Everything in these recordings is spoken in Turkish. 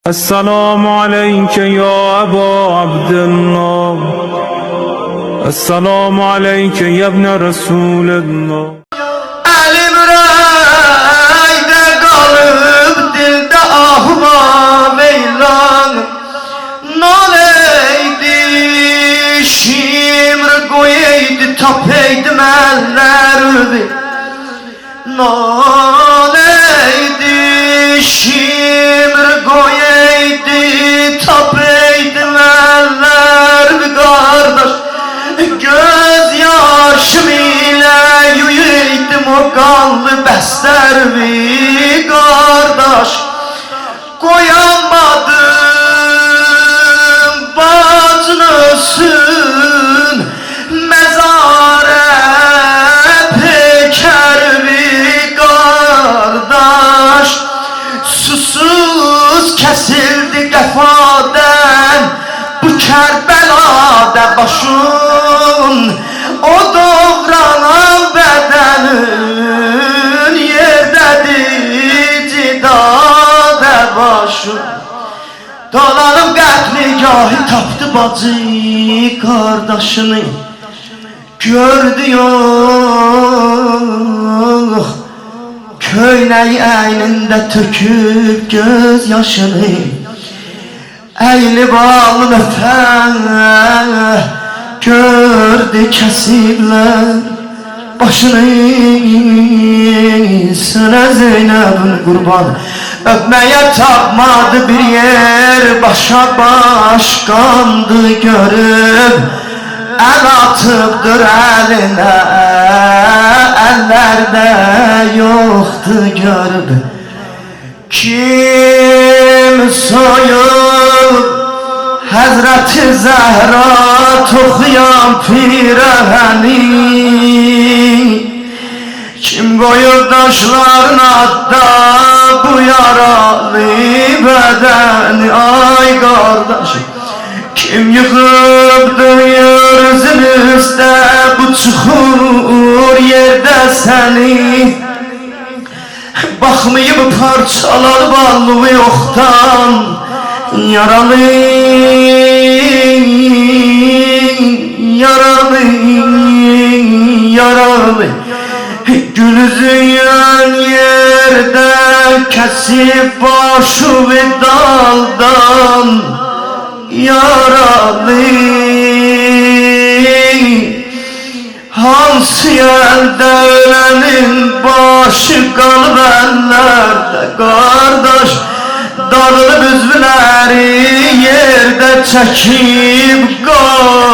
السلام عليك يا أبا عبد الله. السلام عليك يا ابن رسول الله. Elim rayda kalıp dilde ahva meylan Noleydi şimr koyeydi tapeydi mellerdi Noleydi şimr koyeydi tapeydi mellerdi kardeş Göz yaşım ile yuyuydim o kanlı bəstərvi kardeş Koyamadım bacın ölsün mezare pekervi kardeş Susuz kesildi qəfadən bu Kərbəlada başın O doğranan bedenin yerdedir cidade başın Dolanıp qətligahı tapdı bacı kardeşini Gördü yok Köynəyi əynində töküb göz yaşını Eğilip alın öper Gördü kesibler başını Sana Zeynep'in kurban Öpmeye tapmadı bir yer Başa baş kandı görüp El atıptır eline Ellerde yoktu görüp Kim soyup Hazreti Zahra toxuyan pirəhəni Kim qoyub daşlarına da bu yaralı bədəni Ay qardaşım Kim yıxıbdır yerin üstə bu çuxur yerdə səni Baxmayıb parçalar ballığı yoxdan Yaralı, yaralı, yaralı Gülüzüyen yerde kesip başı ve daldan Yaralı Hansı yerde ölenin başı kalıb ellerde Kardeş Darılıb üzvləri yerdə çəkib qalpərdə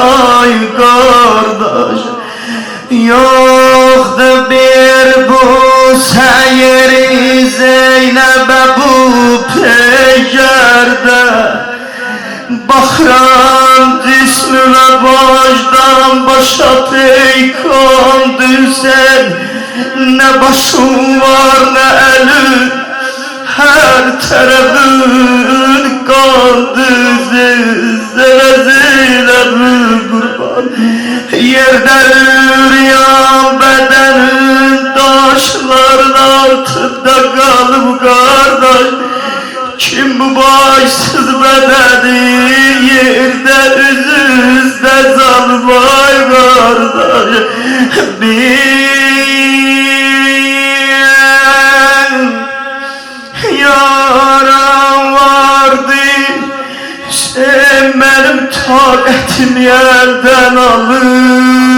ay qardaş Yoxdur bir bu səyiri Zeynəbə bu peygərdə Baxıram cismimə başdan başa peykan düşən Ne başım var ne elim Her tarafın kaldı Zelzele kurban Yerde yürüyen bedenin Taşların altında kalıp kardeş Kim bu başsız bedeni Yerde üzüzde zalvay kardeş Yaram vardı Sen benim taqətim yerden alıp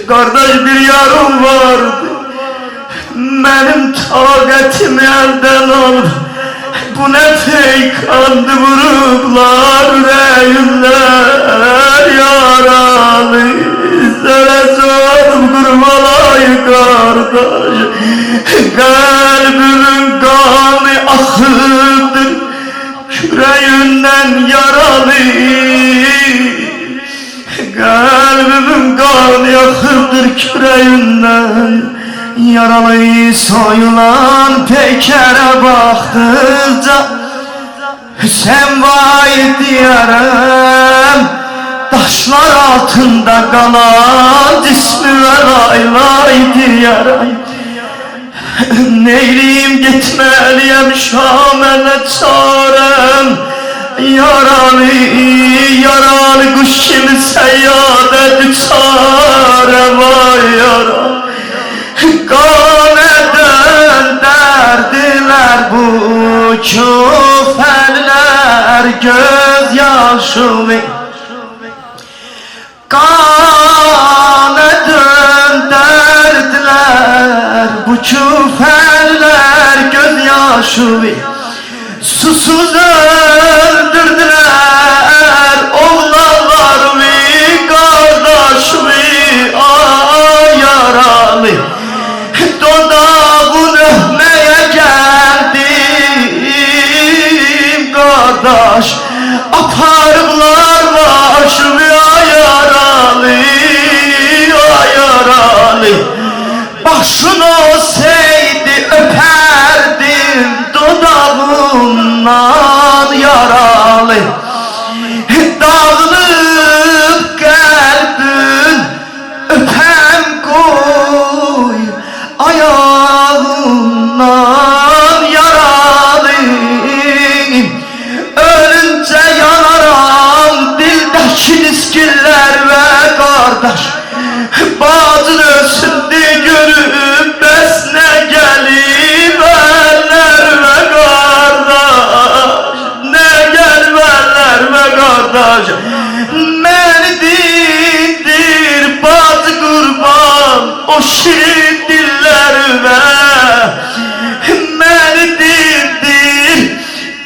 Kardeş bir yarım vardı Benim taqətim yerden alıp Bu ne peykandı vurublar Rəyimlər yaralı Sənə canım qurbalayı kardeş Kalbimin kanı akıdır Küreğinden yaralı Kalbimin kanı akıdır küreğinden Yaralı soyulan peykere baktıkça Sen vay diyarım Taşlar altında kalan cismi ve lay lay diyarım Neyliyim gitmeliyim Şam'e çarem. Yaralı, yaralı kuş kimi seyyade düçare vay yara. Kan eden derdiler bu küfeller gözyaşı ve kan eden derdiler bu küfeller gözyaşı ve susuz öldürdüler oğlanlar ve kardeş ve ay yaralı. Dodağın öpmeye geldim kardeş, aparıblar başımı ay yaralı, ay yaralı. Başın olsaydı öperdim dodağından yaralı. Dağılıp kalbin öpem koy ayağından yaralı. Ölünce yanaram dildeki diskiller ve kardeş. Bacın ölsün diye görüp besne gelip eller ve kardeş. Ne gelmeler ve kardeş. Beni dindir bacı kurban o şirin dillerime. Beni dindir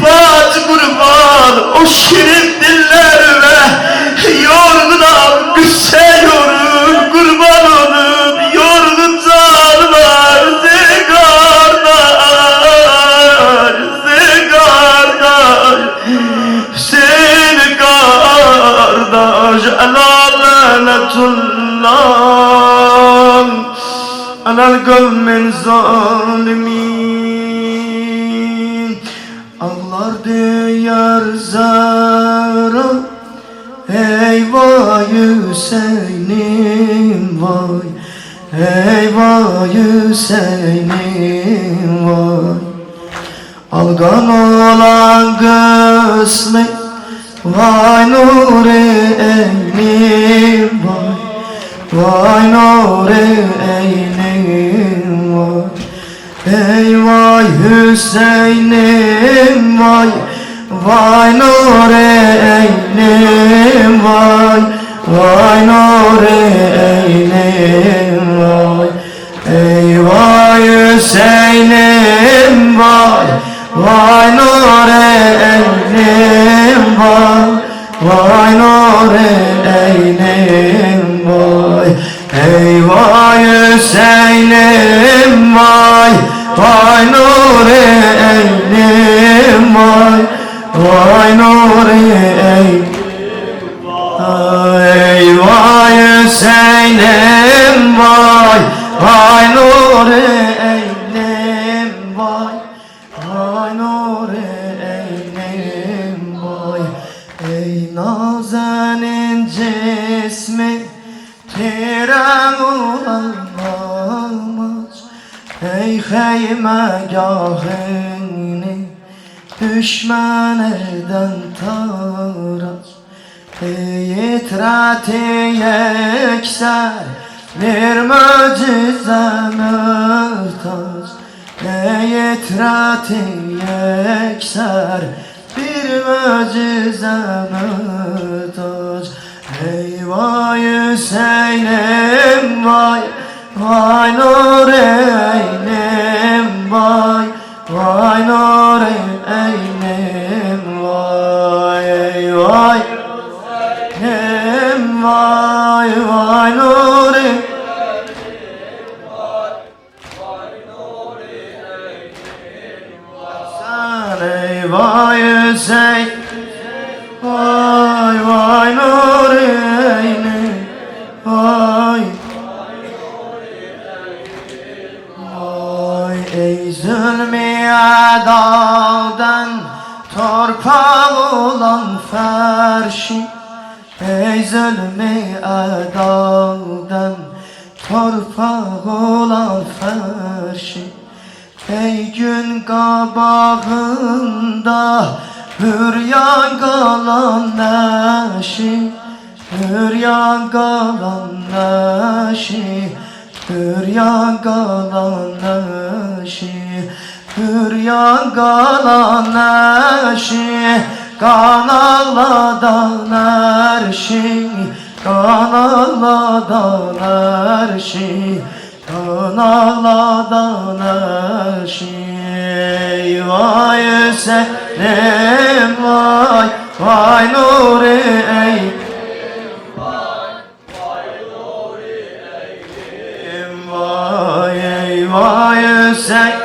bacı kurban o şirin dillerime. Yorgunam güsse yorun kurban olup yorgun canlar zigardaş, zigardaş, seni kardeş elalletullah alel kavmin zalimin. Ağlar diyar zara ey vay Hüseyin'im vay, ey vay Hüseyin'im vay. Algan olan kısmet vay nuri eynim vay, vay nuri eynim vay. Ey vay Hüseyin'im vay, vay nuri eynim vay, vay nuri eynim vay. Ey vay Hüseyin'im vay, vay nuri eynim vay, vay nuri eynim vay. Ey vay Hüseyin'im vay, vay nuri eynim vay, vay nuri eynim. Ey vay Hüseyin'im vay, vay nuri eynim vay, vay nuri eynim vay. Ey nazenin cismi tren olamaz. Ey heymegahını düşman elden taraz. Ey itrati yekser bir mucize muhtaç. Ey itrati yekser bir mucize muhtaç. Ey vay Hüseyin'im vay, vay nuri eynim vay, vay nuri eynim vay. Ey vay eynim vay, vay nuri sen. Ey vay Hüseyin vay, vay nuri eynim vay, vay. Ey zulmü adadan torpaq olan ferşi. Ey zulmü adadan torpaq olan ferşi. Ey gün qabağında hüryan qalan nəşi, hüryan qalan nəşi, hüryan qalan nəşi, hüryan qalan nəşi, qan ağladan ərşi, qan ağladan ərşi, qan ağladan ərşi. Vay Hüseynim vay, vay Nuri ey, vay ey vay Hüseyin.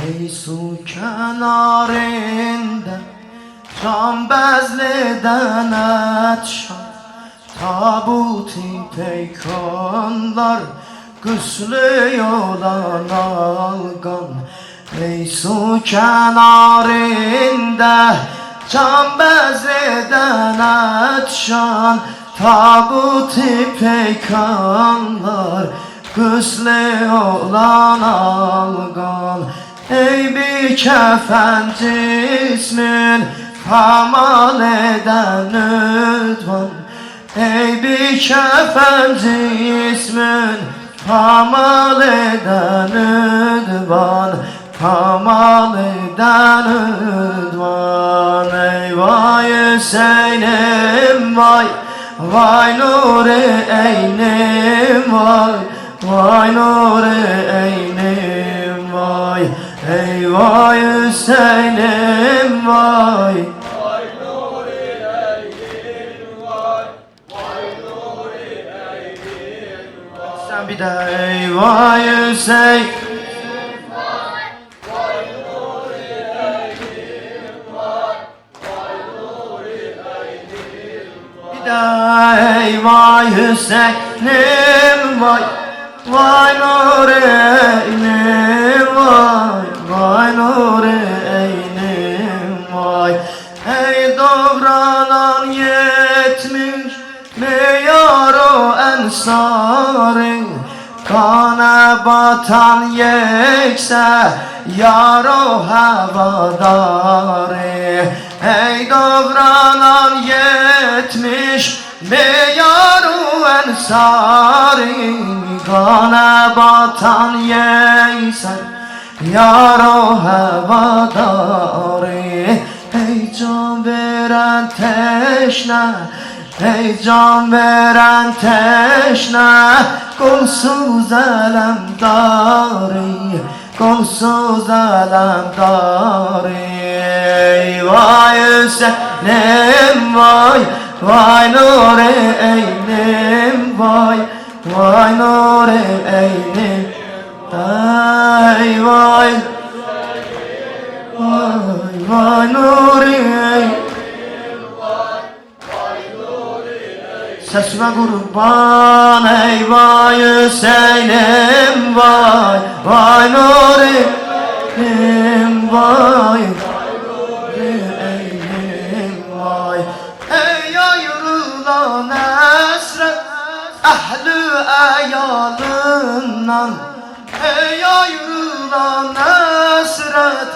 Ey su kenarında Cambezli'den etşan Tabut-i peykanlar Güslü yolan algan. Ey su kenarında Cambezli'den etşan Tabut-i peykanlar Güslü olan algan. Ey bir kefen cismin Kamal eden üdvan. Ey bir kefen cismin Kamal eden üdvan, kamal eden üdvan. Ey vay Hüseynim vay, vay Nuri eynim vay, vay Nuri eynim vay. Ey vay Hüseynim vay, vay Nuri eynim vay, vay Nuri eynim vay. Sen bir de ey vay Hüseyin, vay, vay Nuri eynim vay, vay Nuri eynim vay. Bir de ey vay Hüseynim vay, vay Nuri eynim vay, vay Nuri eynim vay. Ey doğranan 70 meyar o ensarın, kana batan yekse yar o hevadarı. Ey doğranan 70 meyar o ensarın, kana batan yekse yar o hevadarı. Ey can veren teşne, ey can veren teşne, kolsuz elemdarı, kolsuz elemdarı. Ey vay Hüseynim vay, vay Nuri eynim vay, vay Nuri eynim. Ey vay, vay, vay Nuri eynim. Sesime kurban ey vay Hüseynim vay, vay Nuri eynim vay, Nuri eynim vay. Ey ayrılan esret ehli eyalından, ey ayrılan esret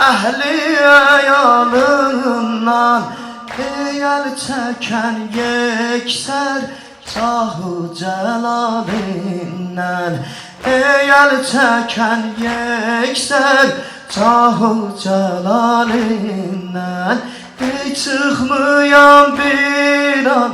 ehli eyalından. Ey el çeken yekser cahı celalinden, ey el çeken yekser cahı celalinden. Ey çıkmayan bir an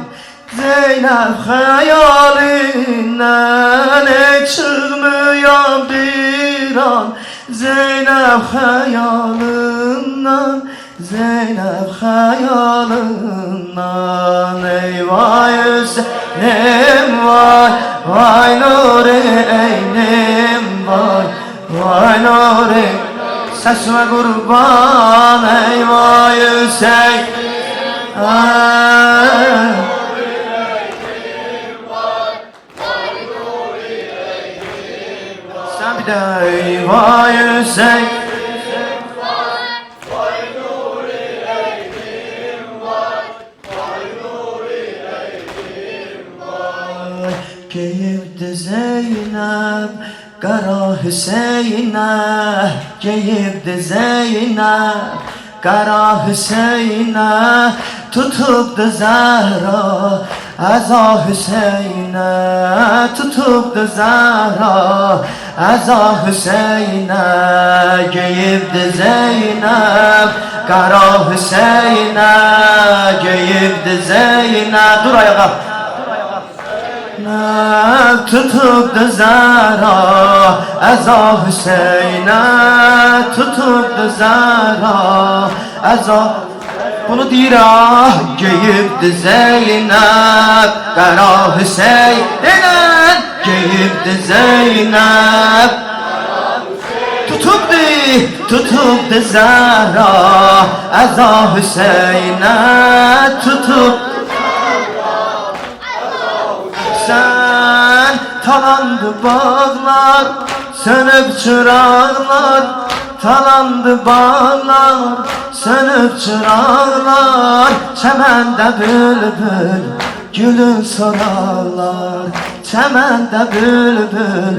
Zeynep hayalinden, ey çıkmayan bir an Zeynep hayalinden, Zeynep hayalinden. Ey vay Hüseynim vay, vay Nuri eynim vay, vay Nuri. Sesime kurban ey vay Hüseyin, Haydi vay Hüseyin. Giyibdi Zeynep Kara Hüseyin'e, giyibdi Zeynep Kara Hüseyin'e, tutubdu Zehra Eza Hüseyin'e, tutubdu Zehra Eza Hüseyin'e. Giyibdi Zeynep Kara Hüseyin'e, giyibdi Zeynep. Dur ayağa. Tutubdu Zehra Eza Hüseyin'e, tutubdu Zehra Eza. Bunu deyirəm, geyibdi Zeynep Kara Hüseyin'e, geyibdi Zeynep. Tutubdu Zehra Eza Hüseyin'e, tutubdu. Sen talandı bağlar, sönüp çırağlar, talandı bağlar, sönüp çırağlar. Çemende bülbül gülün sorarlar, çemende bülbül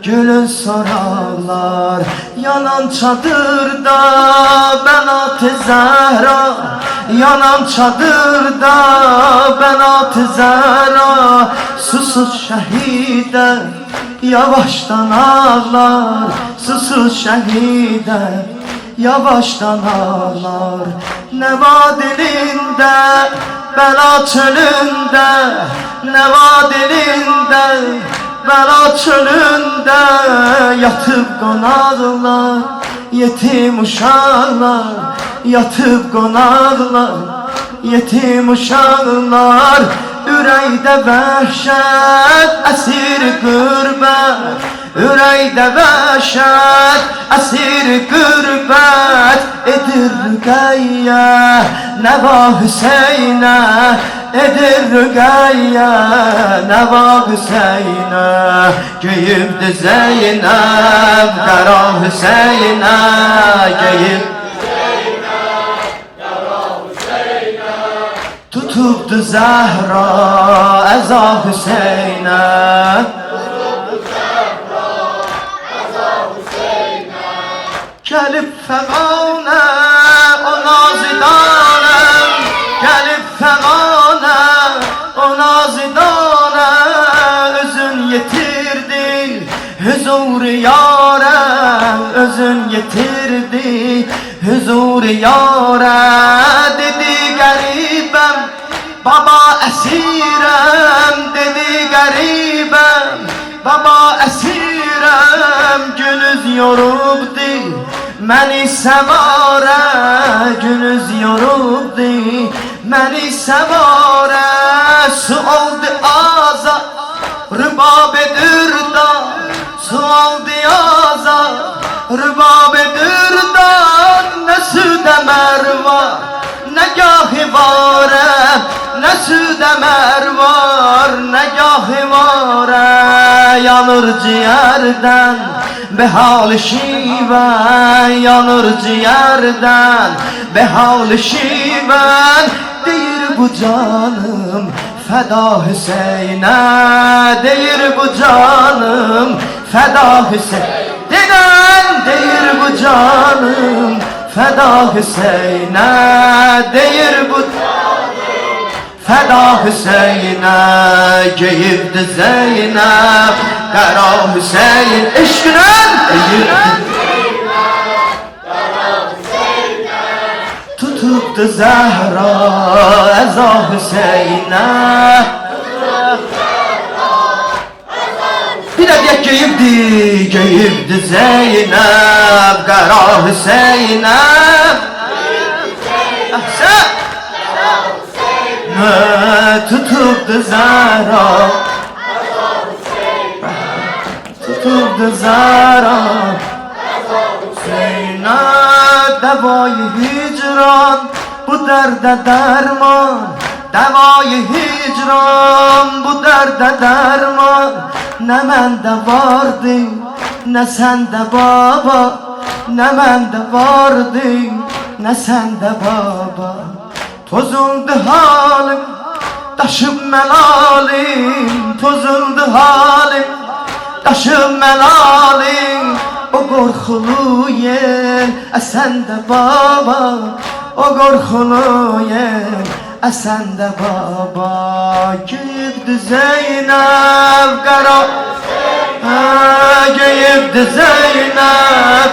gülün sorarlar. Yanan çadırda Benat-ı Zehra, yanan çadırda Benat-ı Zehra. Susuz şehide yavaştan ağlar, susuz şehide yavaştan ağlar. Ne var dilinde bela çölünde, ne var dilinde bela çölünde. Yatıp konarlar yetim uşaklar, yatıp konarlar yetim uşaklar. Üreyde vəhşət, əsir qürbət, üreyde vəhşət, əsir qürbət. Edir rüqəyyə nəva Hüseynə, edir rüqəyyə nəva Hüseynə. Geyibdi Zeynep Kara Hüseynə, geyib. Tutubdu Zehra Eza Hüseyin'e, gelip fegane o nazidane, gelip fegane o nazidane. Özün yetirdi huzur yâre, özün yetirdi huzur yâre. Dedi garibem baba esirem, dedi garibem baba esirem. Günüz yorubdi məni səvare, günüz yorubdi məni səvare. Su oldu aza rübab edirda, su oldu aza rübab edirda. Ne süde merva ne gahi vare, ne süde mervar ne gahi vare. Yanır ciğerden behal şiven, yanır ciğerden behal şiven. Deyir bu canım feda Hüseyin'e, deyir bu canım feda Hüseyin. Deden deyir bu canım feda Hüseyin'e, deyir bu canım feda Hüseyin'e. Geyibdi Zeynep Kara Hüseyin, eşkinen geyibdi. Tutubdu Zehra Eza Hüseyin'e. Bir de diyek geyibdi, geyibdi Zeynep Kara Hüseyin'e. Ahsen. Tutubdu Zehra, tutubdu Zehra Hüseyin'e. Devayı hicran bu derde derman, devayı hicran bu derde derman. Ne mende vardı ne sende baba, ne mende vardı, ne sende baba. Tozuldu halim, taşım melalim, tozuldu halim, taşım melalim. O korkulu yer, sende baba, o korkulu yer, sende baba. Giyibdi Zeynep kara, giyibdi Zeynep,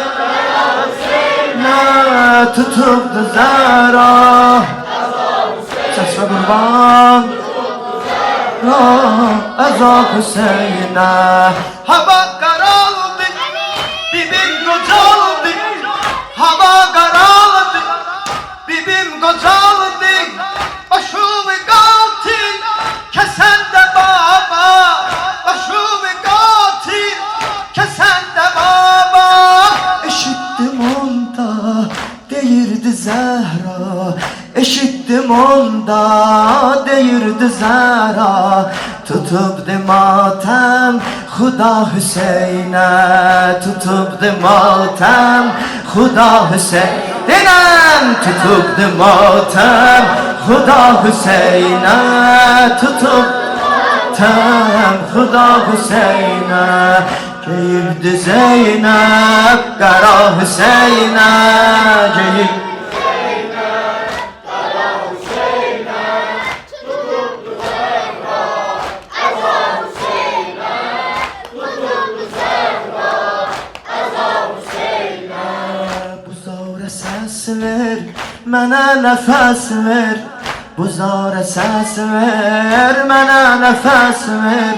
tutubdu Zara. Ses ve kurban, Eza Hüseyin'e. Hava karaldı, bibim kocaldı, hava karaldı, bibim kocaldı. Başımı katil, kesen de baba, başımı katil, kesen de baba. Eşittim onda, deyirdi Zehra, eşittim onda, deyirdi Zehra. Tutubdu matem, Xuda Hüseyin'e, tutubdu matem, Xuda Hüseyin'e, tutubdu matem, Xuda Hüseyin'e, tutubdu matem, Xuda Hüseyin'e. Giyibdi Zeynep, kara Hüseyin'e, giyibdi ver, mənə nəfəs ver, bu zara səs ver, mənə nəfəs ver.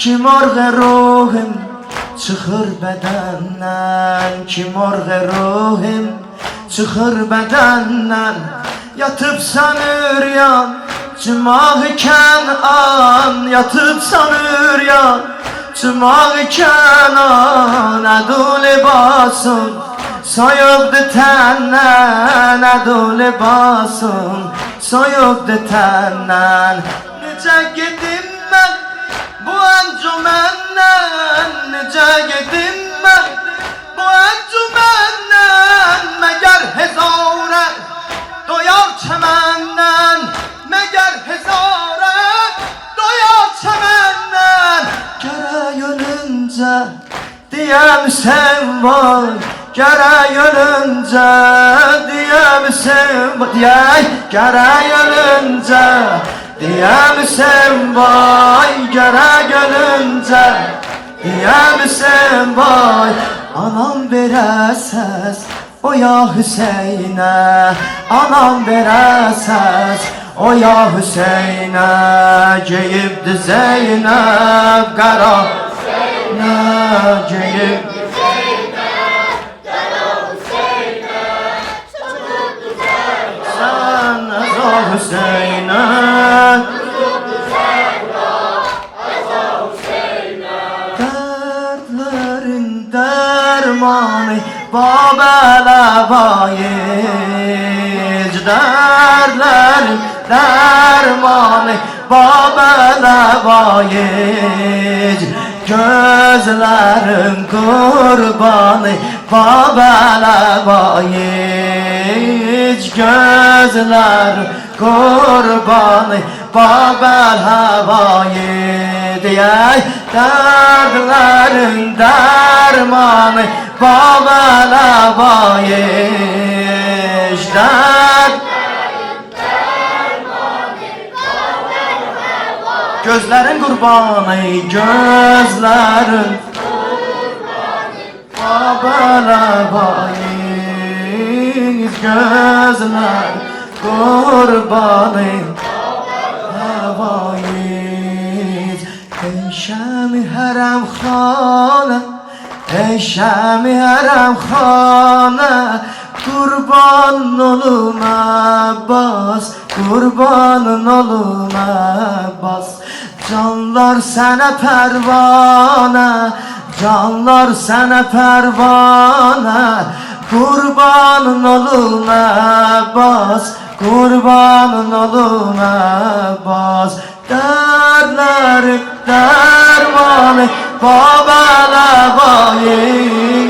Ki morğe ruhim çıxır bədəndən, ki morğe ruhim çıxır bədəndən. Yatıbsan üryan, cımağ ikən an, yatıbsan üryan, cımağ ikən an. Ədu libasın soyubdu təndən, ədu libasın soyubdu təndən. Necə gedim mən bu əncüməndən, necə gedim mən bu əncüməndən. Məgər hezarə doyar çəməndən, məgər hezarə doyar çəməndən. Gərək ölüncə deyəm sən vay, gərək ölüncə deyəm sən vay, gərək ölüncə deyəm sən vay, gərək ölüncə deyəm sən vay. Anam verə səs oya Hüseynə, anam verə səs oya Hüseynə. Geyibdi Zeynep qara Hüseynə, geyibdi Zeynep qara Hüseynə. Tutubdu Zəhra sən Əza Hüseynə, tutubdu Zəhra Əza Hüseynə. Dərdlərin dərmanı Babələ vayic, dərdlərin dərmanı Babələ vayic. Gözlərin qurbanı Babələ vayic, gözlərin qurbanı Babələ vayic. Deyək dərdlərin dərmanı Babələ vayic, gözlərin qurbanı, gözlərin Babələ vayic, gözlərin qurbanı Babələ vayic. Ey şəmi hərəm xanə, ey şəmi hərəm xanə, qurban olum Abbas, qurbanın olum Abbas. Canlar sənə pərvanə, canlar sənə pərvanə, qurbanın olum Abbas, qurbanın olum Abbas. Dərdlərin dərmanı Babala vayiş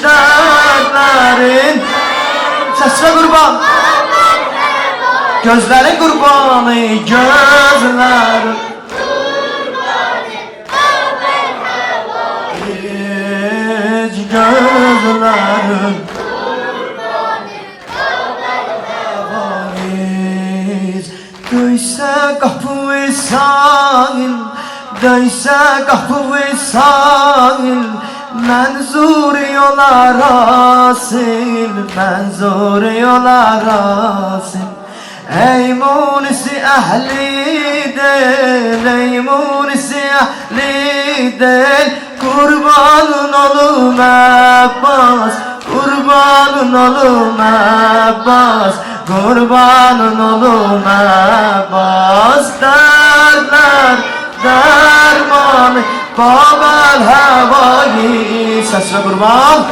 dertlerin Sesine kurban Gözlerin kurbanı gözlerin Hiç gözlerin Döysə qapı sahil Döysə qapı sahil Mənzur yola rasil Mənzur yola rasil Ey munisi əhli del Ey munisi əhli del Kurbanın olum Abbas Kurbanın olum Abbas Kurbanın olum Abbas Derler dermanı Babel havayı Sesle kurban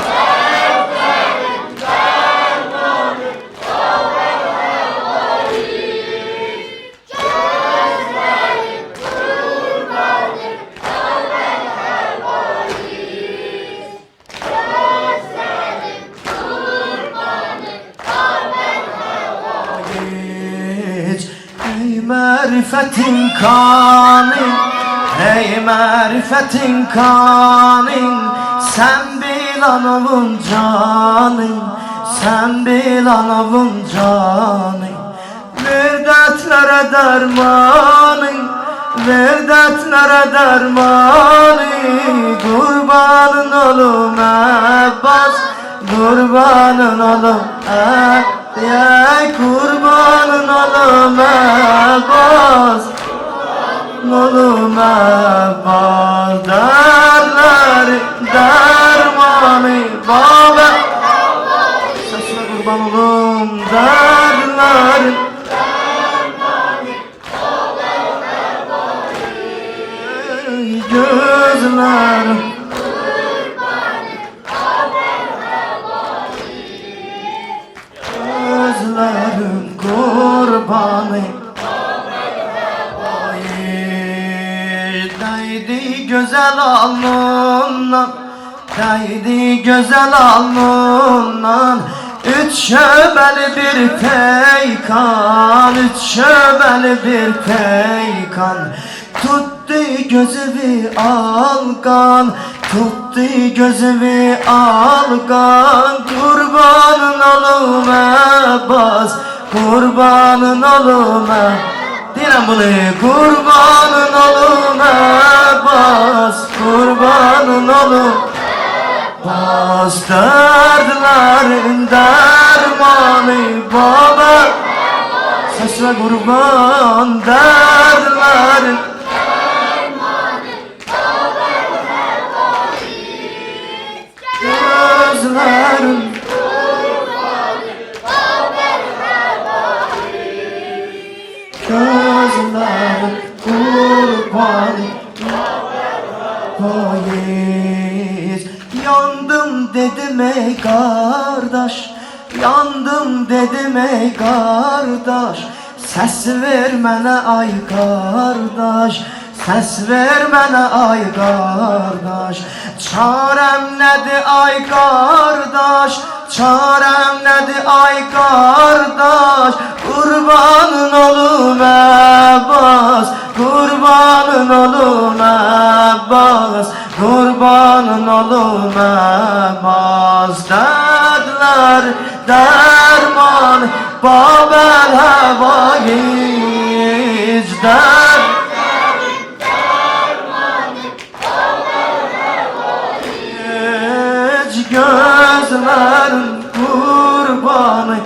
Ey marifetin kanin Ey marifetin kanin Sen bil anavun canin Sen bil anavun canin Ver dertlere dermanin Ver dertlere dermanin Kurbanın olum Abbas Kurbanın olum Ey kurbanın olum Abbas Olum Abbas Derler dermanı Baba Sesine kurban olum Derler Ey gözlerim Gözlerim kurbanı Değdi güzel alnından Değdi güzel alnından Üç şöbeli bir peykan Üç şöbeli bir peykan Tuttu gözümü algan Tuttu gözümü algan Kurbanın olum Abbas Kurbanın olum Diyelim bunu Kurbanın olum Abbas Kurbanın olum Abbas Derdlerin dermanı Baba Sesle kurban Derdlerin Gözlerim Gözlerim kurbanı Poyiz Yandım dedim ey kardeş Yandım dedim ey kardeş Ses ver mənə ay kardeş Ses ver mənə ay kardeş Çarem nədir ay kardeş Çarem nədir ay kardeş Kurbanın olum Abbas Kurbanın olum Abbas Kurbanın olum Abbas Dertler derman Babel havayı der Gözlerin kurbanı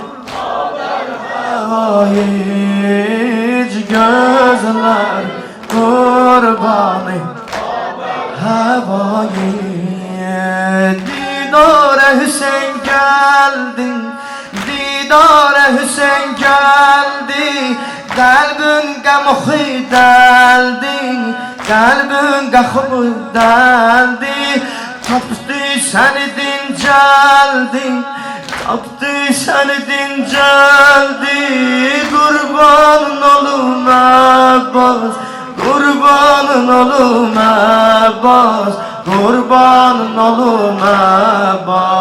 Hiç gözler kurbanı Havayı Didare Hüseyin geldin Didare Hüseyin geldi Kalbin gamı deldi Kalbin gamı deldi Taptı seni dinceldi Taptı seni dinceldi Kurbanın olum Abbas Kurbanın olum Abbas, kurbanın olum Abbas.